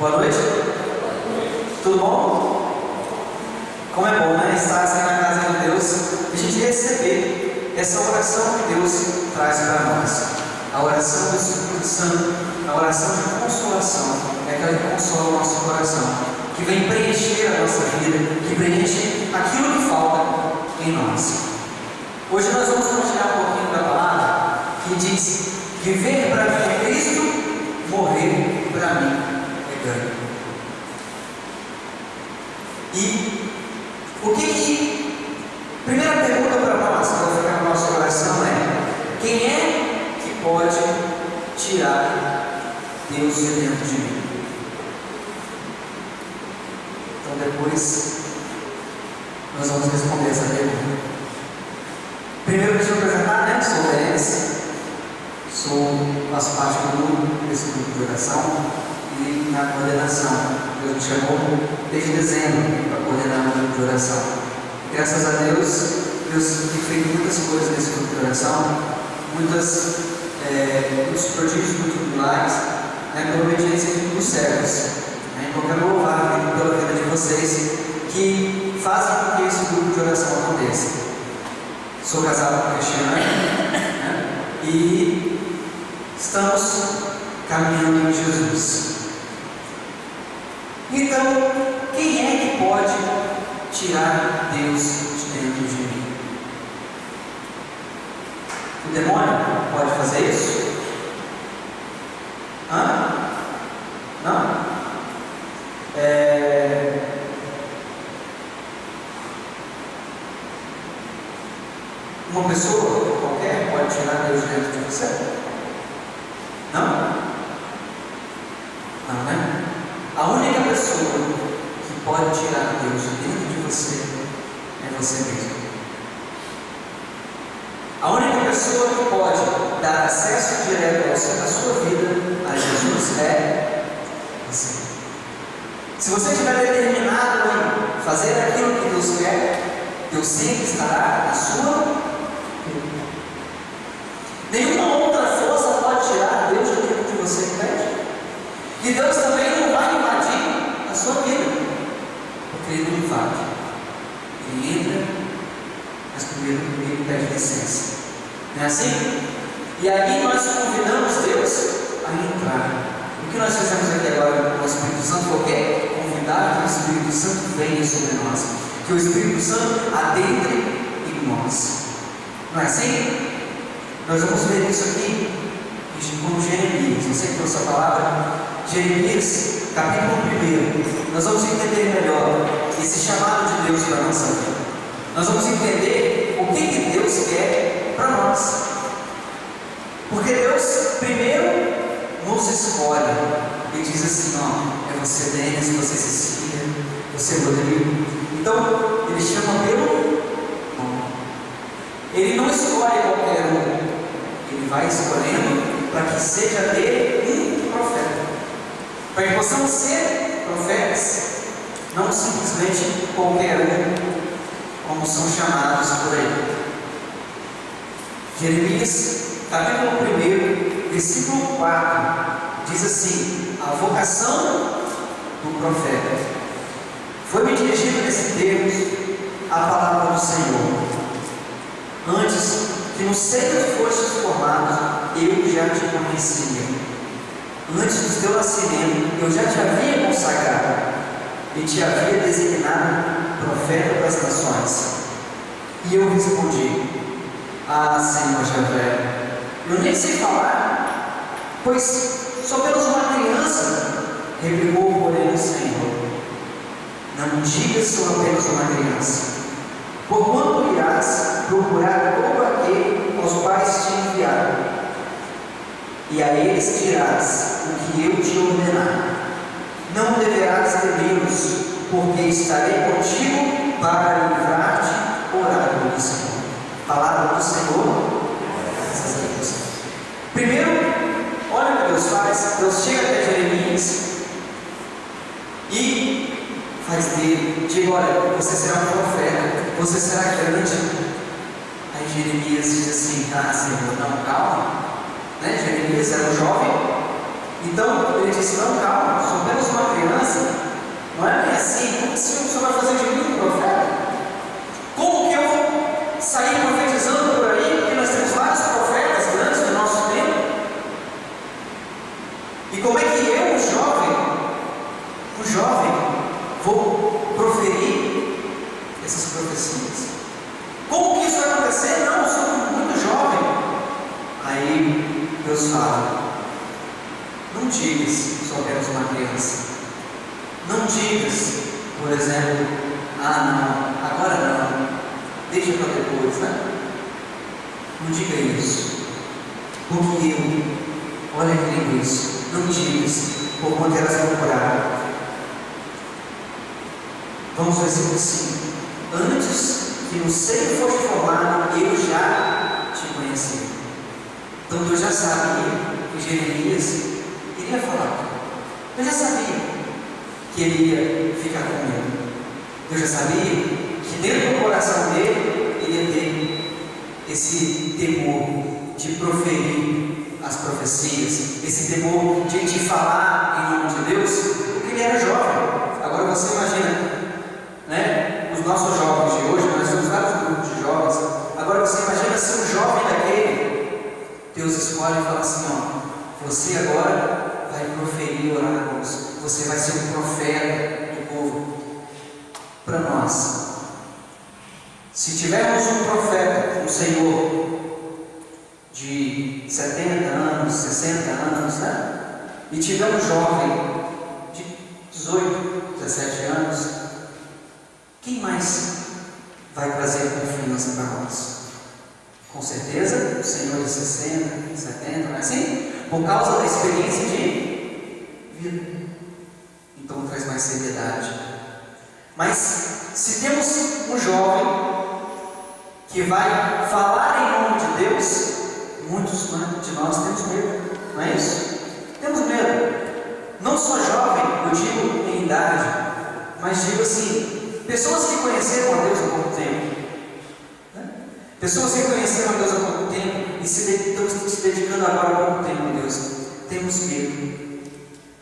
Boa noite. Tudo bom? Como é bom, né? Estar assim na casa de Deus e a gente receber essa oração que Deus traz para nós. A oração do Espírito Santo, a oração de consolação, é aquela que consola o nosso coração, que vem preencher a nossa vida, que preenche aquilo que falta em nós. Hoje nós vamos compartilhar um pouquinho da palavra que diz: viver para mim é Cristo, morrer para mim é ganho. E o que primeira pergunta para nós, que vai ficar no nosso coração é: quem é que pode tirar Deus de dentro de mim? Então depois nós vamos responder essa pergunta. Primeiro deixa eu apresentar, né? Sou o Denis, faço parte do grupo, desse grupo de oração e na coordenação. Deus me chamou desde dezembro para coordenar o grupo de oração. Graças a Deus, Deus tem feito muitas coisas nesse grupo de oração, muitos prodígios, muitos milagres, pela obediência dos servos. Então eu quero louvar pela vida de vocês que fazem com que esse grupo de oração aconteça. Sou casado com a Cristiane, e estamos caminhando em Jesus. Então, quem é que pode tirar Deus de dentro de mim? O demônio pode fazer isso? Não? Uma pessoa qualquer pode tirar Deus de dentro de você? Não? Não, né? A única pessoa que pode tirar Deus de dentro de você é você mesmo. A única pessoa que pode dar acesso direto à sua vida, a Jesus, é você. Se você estiver determinado em fazer aquilo que Deus quer, Deus sempre estará na sua vida. Nenhuma outra força pode tirar Deus de dentro de você, entende? E Deus também não vai invadir a sua vida, porque Ele não invade. Ele entra, mas primeiro Ele pede licença. Não é assim? E aí nós convidamos Deus a entrar. O que nós fizemos aqui agora com o Espírito Santo foi o quê? Convidar que o Espírito Santo venha sobre nós, que o Espírito Santo adentre em nós. Não é assim? Nós vamos ver isso aqui com Jeremias. Você que trouxe a palavra, Jeremias, capítulo 1. Nós vamos entender melhor esse chamado de Deus para a nossa vida. Nós vamos entender o que Deus quer para nós. Porque Deus primeiro nos escolhe e diz assim: ó, é você Denis, você Cecília, você Rodrigo. Então Ele chama pelo nome. Ele não escolhe qualquer um. Ele vai escolhendo para que seja dele um profeta, para que possamos ser profetas, não simplesmente qualquer um, como são chamados por aí. Jeremias, capítulo 1, versículo 4, diz assim: a vocação do profeta. Foi-me dirigida nesse termos a palavra do Senhor. Antes que no seio fostes formado, eu já te conhecia. Antes do teu nascimento, eu já te havia consagrado e te havia designado profeta para as nações. E eu respondi: ah, Senhor Javé, eu nem sei falar, pois sou apenas uma criança. Replicou, porém, o Senhor: não digas sou apenas uma criança, porquanto irás procurar todo aquele aos quais te enviaram, e a eles dirás o que eu te ordenar. Não deverás temê-los, porque estarei contigo para livrar-te. Oráculo do Senhor. Palavra do Senhor. Graças a Deus. Primeiro, olha o que Deus faz. Deus chega até Jeremias e faz dele, diga: olha, você será um profeta, você será grande. Aí Jeremias diz assim: ah, Senhor, não, calma. Jeremias era um jovem, Então ele disse: não, calma, sou apenas uma criança. Não é bem assim. Como que o Senhor vai fazer de mim um profeta? Como que eu vou sair profetizando por aí? Porque nós temos vários profetas grandes do nosso tempo. E como é que eu, o jovem, vou proferir essas profecias? Como que isso vai acontecer? Não, eu sou muito jovem. Aí Deus fala: não digas, sou apenas uma criança. Não digas, por exemplo, não, agora não, deixa para depois, né? Não diga isso, porque olha que lindo isso. Não digas, por quanto eras procurar. Vamos ao versículo 5. Antes que no seio foste formado, eu já te conheci. Então Deus já sabia que Jeremias iria falar. Deus já sabia que ele ia ficar com medo. Deus já sabia que dentro do coração dele ele ia ter esse temor de proferir as profecias, esse temor de falar em nome de Deus, porque ele era jovem. Agora você imagina, né? Os nossos jovens de hoje, nós temos vários grupos de jovens. Agora você imagina se um jovem daquele, Deus escolhe e fala assim: ó, você agora vai proferir oráculos, você vai ser um profeta do povo. Para nós, se tivermos um profeta, um Senhor de 70 anos, 60 anos, né? E tiver um jovem de 18, 17 anos, quem mais vai trazer confiança para nós? Com certeza, o Senhor de 60, 70, não é assim? Por causa da experiência de vida. Então traz mais seriedade. Mas se temos um jovem que vai falar em nome de Deus, muitos de nós temos medo, não é isso? Temos medo. Não só jovem, eu digo em idade, mas digo assim, pessoas que conheceram a Deus há pouco tempo, né? Pessoas que conheceram a Deus há pouco tempo e estão se dedicando agora há pouco tempo a Deus. Temos medo.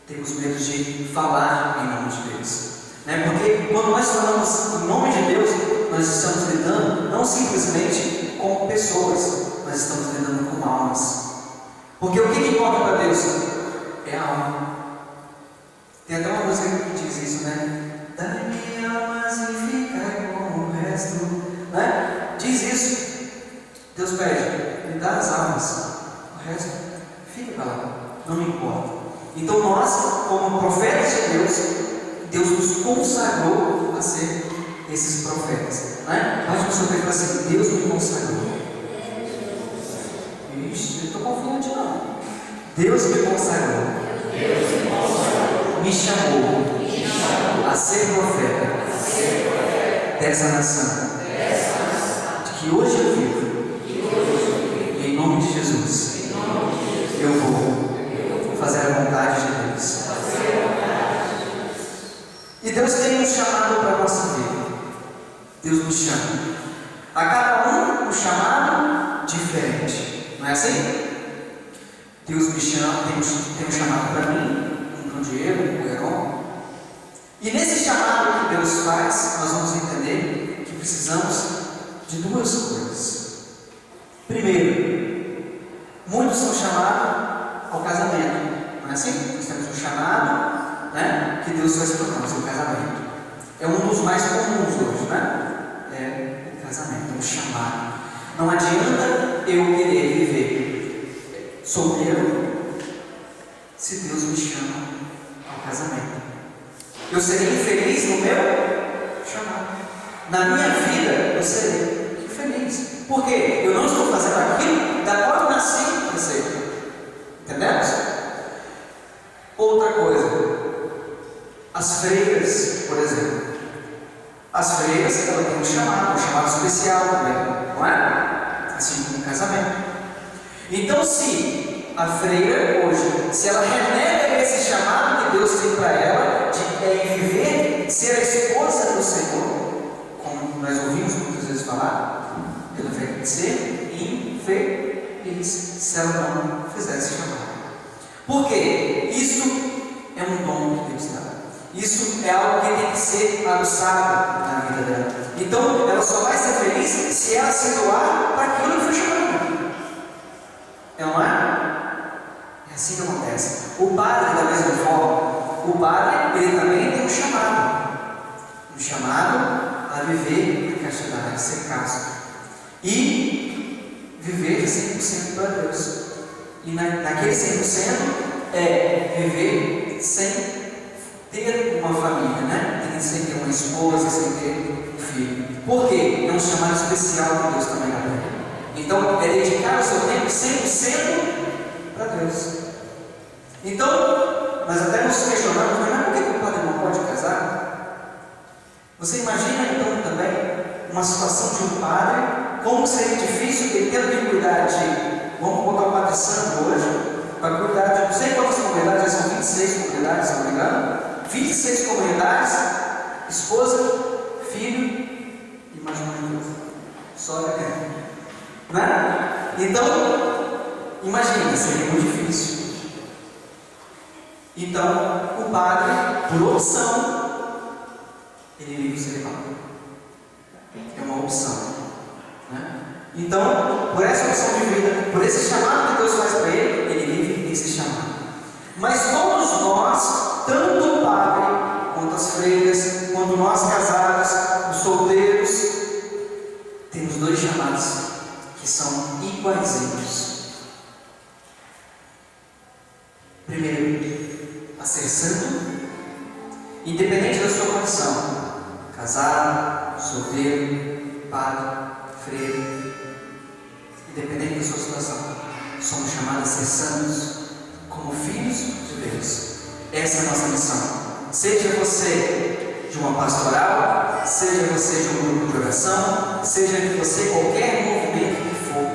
Temos medo de falar em nome de Deus, né? Porque quando nós falamos em nome de Deus, nós estamos lidando não simplesmente com pessoas, nós estamos lidando com almas. Porque o que importa para Deus é a alma. Tem até uma música que diz isso, né? Dá-me almas e fica com o resto, né? Diz isso. Deus pede: me dá as almas, o resto fica para lá, não me importa. Então nós, como profetas de Deus, Deus nos consagrou a ser esses profetas, né? Mas você vai falar assim: Deus me consagrou. Ixi, eu estou confiante não. Deus me consagrou. Me chamou a ser profeta dessa nação, de que hoje eu vivo. Em nome de Jesus, eu vou fazer a vontade de Deus. E Deus tem um chamado para a nossa vida. Deus nos chama. A cada um chamado diferente. Não é assim? Deus me chama, tem um chamado para mim, para o Diego, para o Heron. E nesse chamado que Deus faz, nós vamos entender que precisamos de duas coisas. Primeiro, muitos são chamados ao casamento. Não é assim? Nós temos um chamado, né, que Deus faz para nós, o casamento. É um dos mais comuns hoje, né? É o casamento, é um chamado. Não adianta eu querer viver solteiro se Deus me chama ao casamento. Eu serei infeliz no meu chamado. Na minha vida eu serei infeliz. Por quê? Eu não estou fazendo aquilo da qual eu nasci para ser. Entendemos? Outra coisa, as freiras, por exemplo. As freiras, elas têm um chamado especial também, não é? Assim como um casamento. Então, se a freira hoje, se ela renega esse chamado que Deus tem para ela, de viver, ser a esposa do Senhor, como nós ouvimos muitas vezes falar, ela vai ser infeliz se ela não fizer esse chamado. Por quê? Isso é um dom que Deus dá. Isso é algo que tem que ser aguçado na vida dela. Então, ela só vai ser feliz se ela se doar para aquilo que foi chamado. Não é? É assim que acontece. O padre, da mesma forma, o padre, ele também tem um chamado. Um chamado a viver a castidade, ser casto. E viver de 100% para Deus. E naquele 100% é viver sem ter uma família, né? Sem ter uma esposa, sem ter um filho. Por quê? É um chamado especial que Deus também dá. Então, é dedicar o seu tempo 100% para Deus. Então, nós até nos questionamos, mas por que o padre não pode casar? Você imagina então também uma situação de um padre, como seria difícil ele tendo que cuidar de, vamos colocar o Padre Santo hoje, para cuidar de não sei quantas comunidades, são 26 comunidades, se não me engano, 26 comunidades, esposa, filho e mais uma coisa, só né? Então, imagina, seria muito difícil. Então, o padre, por opção, ele vive o celibato. É uma opção, né? Então, por essa opção de vida, por esse chamado que Deus faz para ele, ele vive esse chamado. Mas todos nós, tanto o padre, quanto as freiras, quanto nós casados, os solteiros, temos dois chamados que são iguaizinhos. Primeiro, a ser santo, independente da sua condição, casado, solteiro, padre, freira, independente da sua situação, somos chamados a ser santos como filhos de Deus. Essa é a nossa missão. Seja você de uma pastoral, seja você de um grupo de oração, seja de você qualquer movimento que for,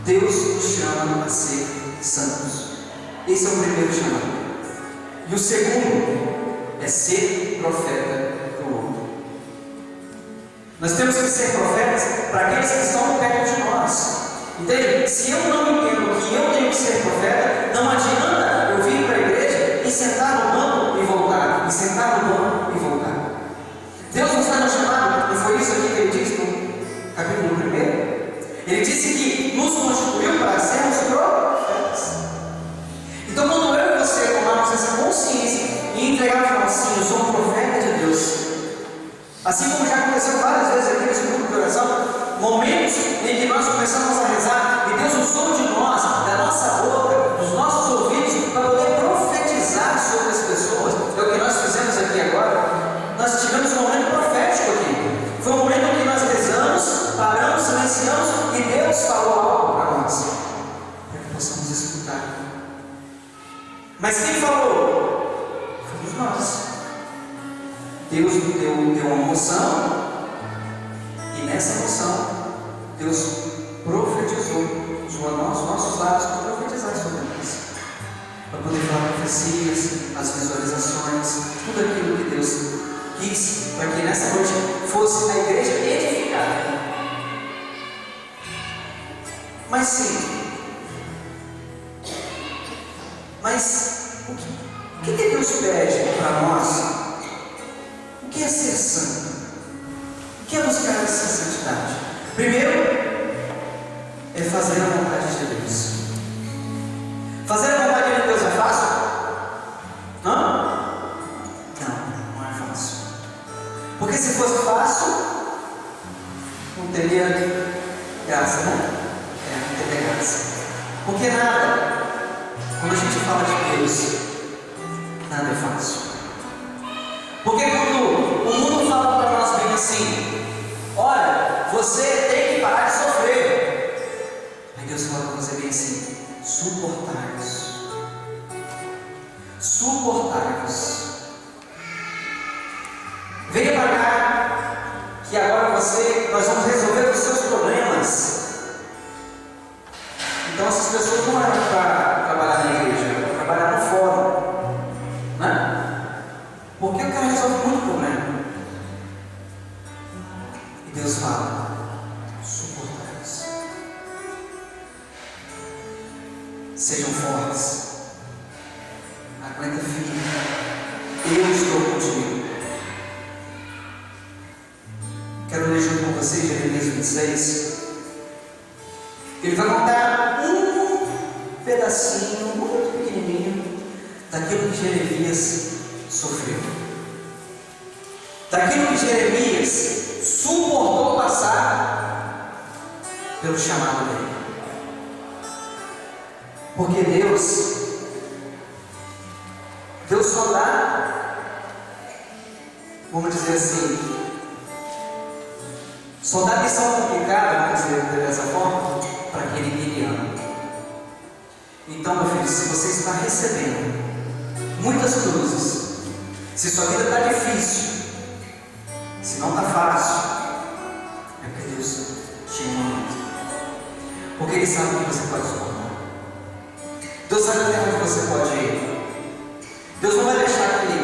Deus nos chama a ser santos. Esse é o primeiro chamado. E o segundo é ser profeta para o outro. Nós temos que ser profetas para aqueles que estão perto de nós. Entende? Se eu não entendo que eu tenho que ser profeta, não adianta eu vir para a igreja e sentar no banco e voltar, e sentar no banco e voltar. Deus nos dá um chamado, e foi isso aqui que ele disse no capítulo 1. Ele disse que nos constituiu para sermos profetas. Então, quando eu e você tomarmos essa consciência e entregarmos assim, eu sou um profeta de Deus. Assim como já aconteceu várias vezes aqui nesse grupo de oração, momentos em que nós começamos a rezar e Deus usou de nós, da nossa boca, dos nossos ouvidos, para poder profetizar sobre as pessoas. É o que nós fizemos aqui agora. Nós tivemos um momento profético aqui. Foi um momento em que nós rezamos, paramos, silenciamos e Deus falou algo para nós, para que possamos escutar. Mas quem falou? Fomos nós. Deus deu uma moção, e nessa moção, Deus profetizou, usou os nossos lábios para profetizar sobre nós, para poder falar profecias, as visualizações, tudo aquilo que Deus quis, para que nessa noite fosse a igreja edificada. Mas sim, o que Deus pede para nós? O que é ser santo? O que é buscar essa santidade? Primeiro, é fazer a vontade de Deus. Fazer a vontade de Deus é fácil? Não? Não é fácil. Porque se fosse fácil, não teria graça, né? Não teria graça. Porque nada, quando a gente fala de Deus, nada é fácil. Porque quando o mundo fala para nós bem assim, olha, você tem que parar de sofrer. Aí Deus fala para você bem assim, suportai-vos. Suportai-vos. Venha para cá, que agora nós vamos resolver os seus problemas. Então essas pessoas não eram para trabalhar na igreja, eram para trabalhar no fórum, né? Porque o cara resolve muito problema. E Deus fala, suportai-vos. Sejam fortes. quero ler junto com vocês Jeremias 26. Ele vai contar um pedacinho muito pequenininho daquilo que Jeremias sofreu, daquilo que Jeremias suportou passar pelo chamado dele. Porque Deus só dá, vamos dizer assim, só dá missão complicada, vamos dizer dessa forma, para aquele que Ele ama. Então, meu filho, se você está recebendo muitas cruzes, se sua vida está difícil, se não está fácil, é porque Deus te ama muito. Porque Ele sabe o que você pode suportar. Deus sabe até onde você pode ir. Deus não vai deixar que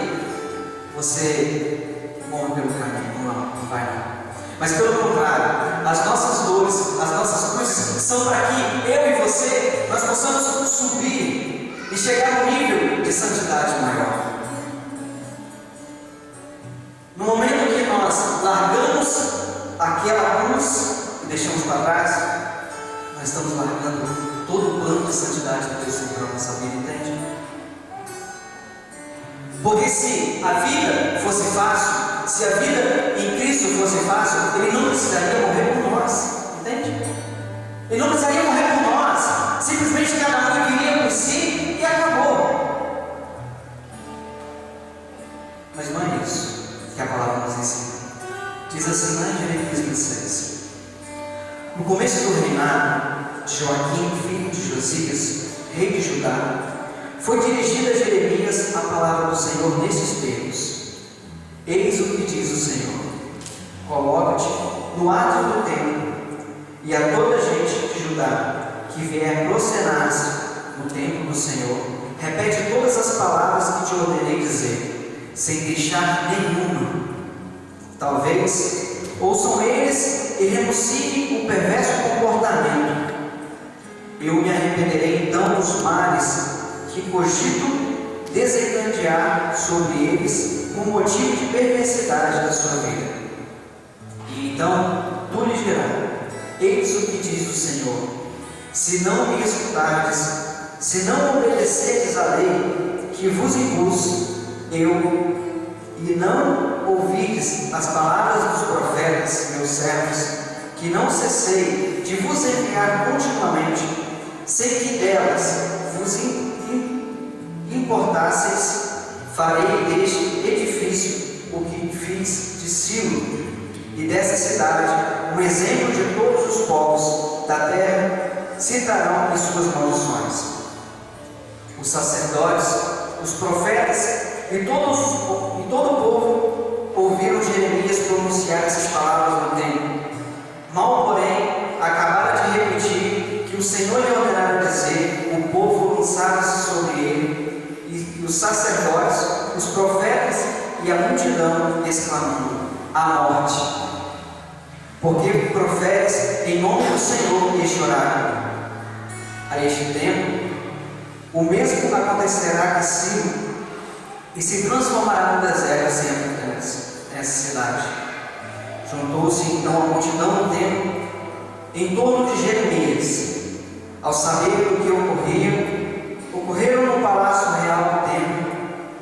você morra pelo caminho. Não vai não. Mas pelo contrário, as nossas dores, as nossas cruzes são para que eu e você, nós possamos subir e chegar no nível de santidade maior. No momento que nós largamos aquela cruz e deixamos para trás, nós estamos largando todo o plano de santidade que Deus tem para a nossa vida, entende? Porque se a vida fosse fácil, se a vida em Cristo fosse fácil, Ele não precisaria morrer por nós, entende? Ele não precisaria morrer por nós, simplesmente cada um viveria por si e acabou. Mas não é isso que a palavra nos ensina. Diz assim lá em Jeremias 26. No começo do reinado de Joaquim, filho de Josias, rei de Judá, foi dirigida a Jeremias a palavra do Senhor nestes termos: Eis o que diz o Senhor: coloca-te no átrio do templo, e a toda a gente de Judá que vier prosternar-se no templo do Senhor, repete todas as palavras que te ordenei dizer, sem deixar nenhuma. Talvez ouçam eles e renunciem o perverso comportamento. Eu me arrependerei então dos males que cogito desencadear sobre eles por motivo de perversidade da sua vida. E então tu lhes dirás: eis o que diz o Senhor: se não me escutardes, se não obedecerdes à lei que vos impus, e não ouvirdes as palavras dos profetas, meus servos, que não cessei de vos enviar continuamente, sem que delas vos importasseis, farei deste edifício o que fiz de Silo, e dessa cidade um exemplo de todos os povos da terra citarão em suas maldições. Os sacerdotes, os profetas e todo o povo ouviram Jeremias pronunciar essas palavras no templo. Mal, porém, acabara de repetir que o Senhor lhe ordenara dizer, o povo lançava-se sobre ele, e os sacerdotes, os profetas e a multidão exclamando: a morte! Porque proferes em nome do Senhor e choraram. A este tempo, o mesmo acontecerá que Silo, e se transformará no deserto sem habitantes, essa cidade. Juntou-se então a multidão no templo, em torno de Jeremias. Ao saber do que ocorreram no palácio real do templo,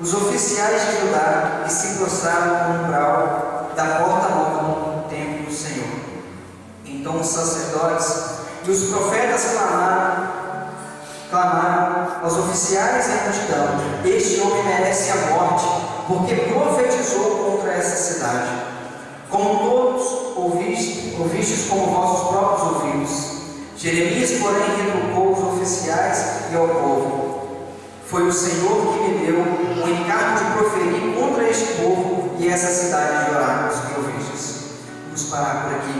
os oficiais de Judá, que se prostraram no umbral da porta nova do templo do Senhor. Então os sacerdotes e os profetas clamaram aos oficiais e à multidão: este homem merece a morte, porque profetizou contra essa cidade, como todos ouvistes com vossos próprios ouvidos. Jeremias, porém, retrucou os oficiais e ao povo: foi o Senhor que me deu o encargo de proferir contra este povo e essa cidade de oráculos que ouvistes. Vamos parar por aqui.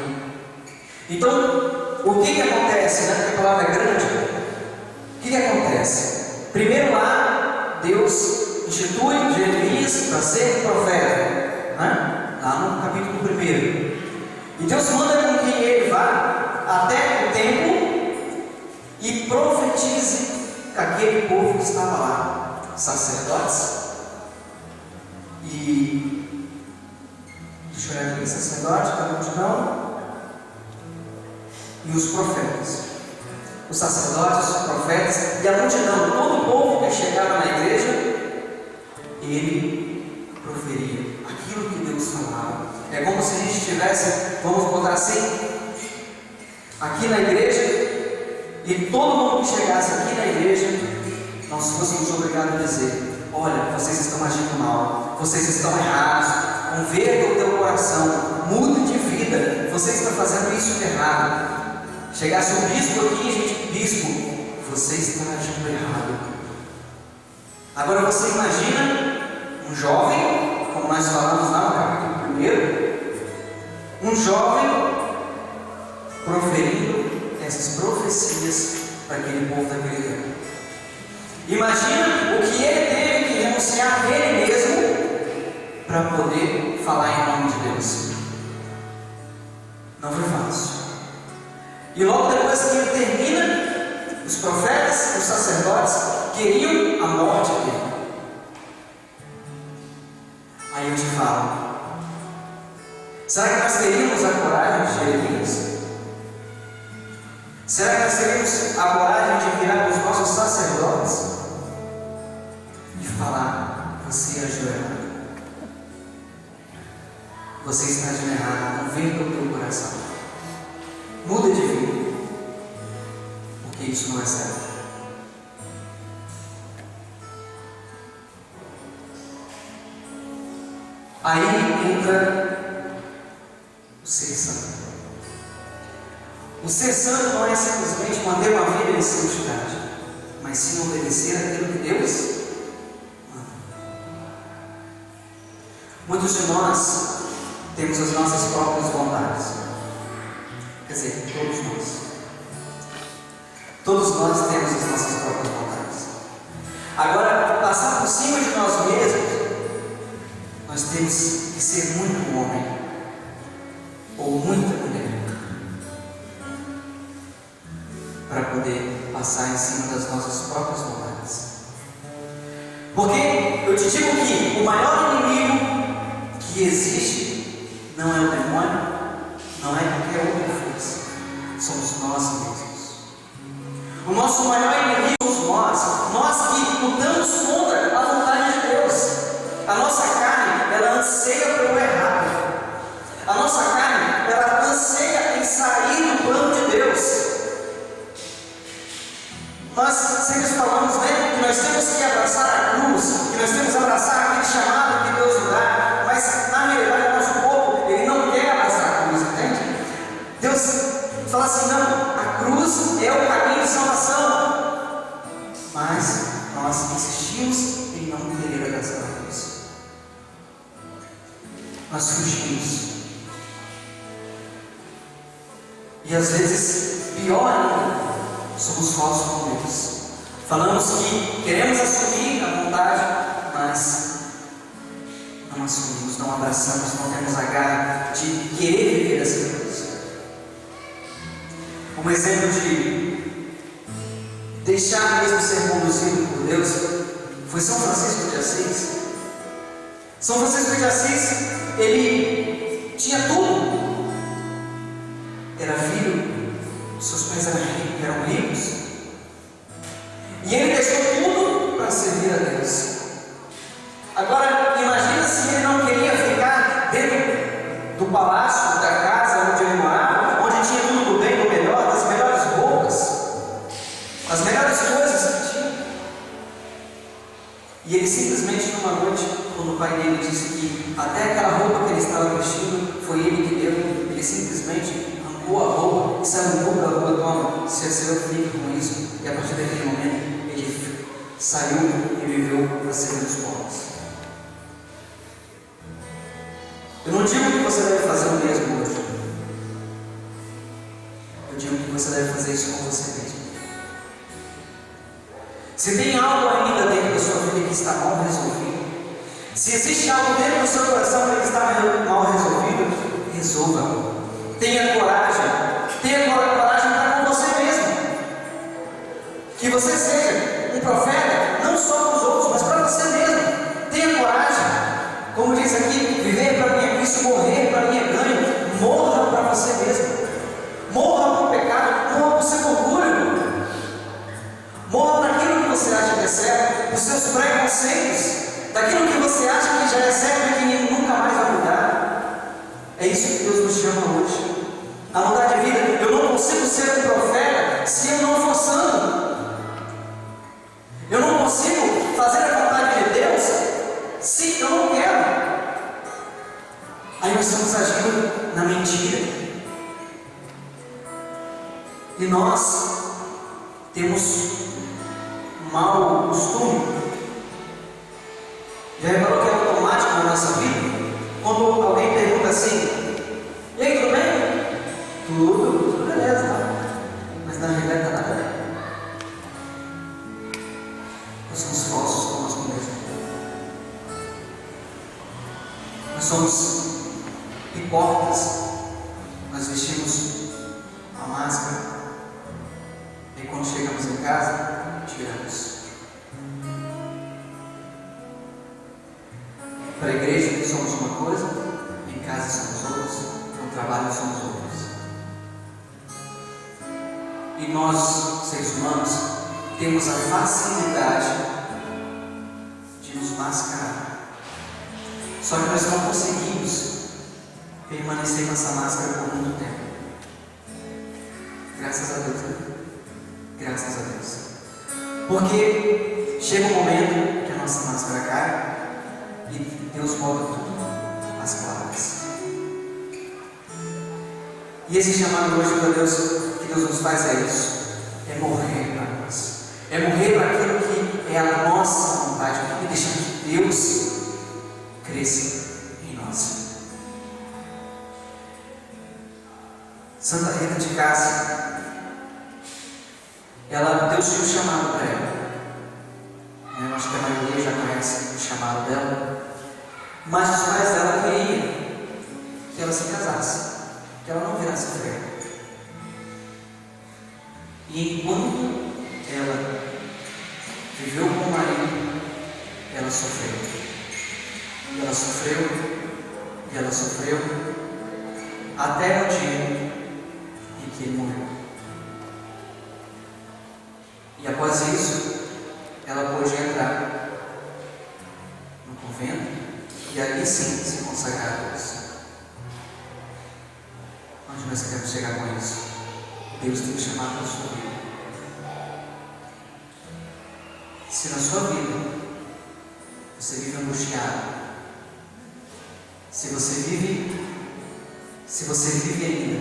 Então, o que acontece, né? Porque a palavra é grande. O que acontece? Primeiro lá, Deus institui Jeremias para ser profeta, né? Lá no capítulo 1. E Deus manda com que ele vá até o templo e profetize com aquele povo que estava lá, sacerdotes e deixa eu olhar aqui, sacerdote, multidão e os profetas. Os sacerdotes, os profetas e a multidão, todo o povo que chegava na igreja, ele proferia aquilo que Deus falava. É como se a gente estivesse, vamos botar assim, aqui na igreja, e todo mundo que chegasse aqui na igreja, nós fôssemos obrigados a dizer: olha, vocês estão agindo mal, vocês estão errados, converta o teu coração, mude de vida, você está fazendo isso errado. Chegasse um bispo aqui e a gente: bispo, você está agindo errado. Agora você imagina um jovem, como nós falamos lá no capítulo 1, um jovem proferindo essas profecias para aquele povo daquele tempo. Imagina o que ele teve que renunciar a ele mesmo para poder falar em nome de Deus. Não foi fácil. E logo depois que ele termina, os profetas, os sacerdotes queriam a morte dele. Aí eu te falo: será que nós teríamos a coragem de Jeremias? Será que nós teríamos a coragem de virar para os nossos sacerdotes e falar: você agiu errado, você está agindo errado, converta o teu coração, muda de vida, porque isso não é certo. Aí entra o ser santo. O ser santo não é simplesmente manter uma vida em santidade, mas sim obedecer aquilo que Deus manda. Muitos de nós temos as nossas próprias vontades. Quer dizer, todos nós. Todos nós temos as nossas próprias vontades. Agora, passar por cima de nós mesmos, nós temos que ser muito homem ou muita mulher para poder passar em cima das nossas próprias vontades. Porque eu te digo que o maior inimigo que existe não é o demônio, não é qualquer outra força, somos nós mesmos. O nosso maior inimigo somos nós que lutamos contra a vontade de Deus. A nossa carne, ela anseia pelo errado. A nossa carne, ela anseia em sair do plano de Deus. Nós sempre falamos, né, que nós temos que abraçar a cruz, que nós temos que abraçar aquele chamado que Deus nos dá, mas na realidade o nosso povo, ele não quer abraçar a cruz, entende? Deus fala assim: não, a cruz é o caminho de salvação, mas nós insistimos em não querer abraçar a cruz. Nós fugimos. E às vezes, pior ainda, somos falsos com Deus. Falamos que queremos assumir a vontade, mas não assumimos, não abraçamos, não temos a garra de querer viver essa coisa. Um exemplo de deixar mesmo ser conduzido por Deus foi São Francisco de Assis. São Francisco de Assis, ele tinha tudo. Era filho, seus pais eram ricos, e ele deixou tudo para servir a Deus. Agora, imagina se ele não queria ficar dentro do palácio, da casa onde ele morava, onde tinha tudo do bem, do melhor, das melhores roupas, as melhores coisas que tinha. E ele simplesmente, numa noite, quando o pai dele disse que até aquela roupa que ele estava vestindo foi ele que deu, ele simplesmente arrancou a roupa e saiu da roupa: toma, se é seu, fique com isso. E a partir daquele momento ele saiu e viveu para servir os pobres. Eu não digo que você deve fazer o mesmo hoje. Eu digo que você deve fazer isso com você mesmo. Se tem algo ainda dentro da sua vida que está mal resolvido, se existe algo dentro do seu coração que está mal resolvido, resolva. Tenha coragem para com você mesmo. Que você seja um profeta, não só para os outros, mas para você mesmo. Tenha coragem. Como diz aqui: viver para mim é Cristo, morrer para mim é ganho. Morra você mesmo. Morra para o pecado, morra para o seu orgulho. Morra para aquilo que você acha que é certo, os seus preconceitos, daquilo que você acha que já é certo e que nunca mais vai mudar. É isso que Deus nos chama hoje. A mudar de vida. Eu não consigo ser um profeta se eu não for santo. Eu não consigo fazer a vontade de Deus se eu não quero. Aí nós estamos agindo na mentira. E nós temos um mau costume. Já reparou que é automático na nossa vida? Quando alguém pergunta assim: e aí, tudo bem? Tudo beleza, tá? Mas na realidade está nada bem. Nós somos falsos com nós mesmos. Nós somos hipócritas. Nós vestimos a máscara. E quando chegamos em casa, tiramos. Para a igreja somos uma coisa, em casa somos outras, no trabalho somos outras. E nós, seres humanos, temos a facilidade de nos mascarar. Só que nós não conseguimos permanecer com essa máscara por muito tempo. Graças a Deus, né? Graças a Deus. Porque chega um momento que a nossa máscara cai e Deus bota tudo às claras. E esse chamado hoje para Deus, que Deus nos faz é isso: é morrer para nós, é morrer para aquilo que é a nossa vontade e deixar que Deus cresça em nós. Santa Rita de Cássia, Deus tinha um chamado para ela. Eu acho que a maioria já conhece o chamado dela. Mas os pais dela queriam que ela se casasse, que ela não virasse freira. E enquanto ela viveu com o marido, ela sofreu. E ela sofreu, e ela sofreu, até o dia em que ele morreu. E após isso, ela pôde entrar no convento e ali sim se consagrar a Deus. Onde nós queremos chegar com isso? Deus tem chamado para a sua vida. Se na sua vida você vive angustiado, se você vive ainda,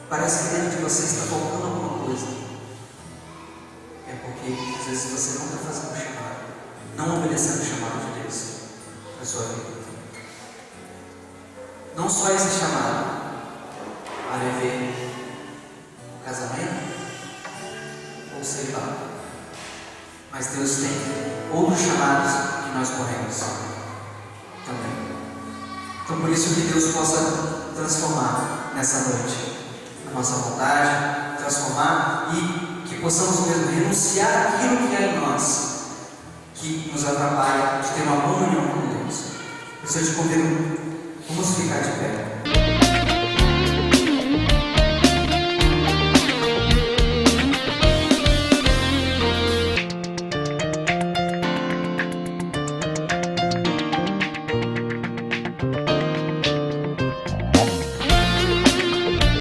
parece que dentro de você está faltando alguma coisa. É porque às vezes você não está fazendo o chamado, não obedecendo o chamado de Deus para a sua vida. Não só esse chamado a viver o casamento ou celibato, mas Deus tem outros chamados que nós corremos também. Então, por isso que Deus possa transformar nessa noite a nossa vontade, transformar e que possamos mesmo renunciar àquilo que é em nós, que nos atrapalha de ter uma boa união com Deus. Por isso eu te convido, vamos ficar de pé.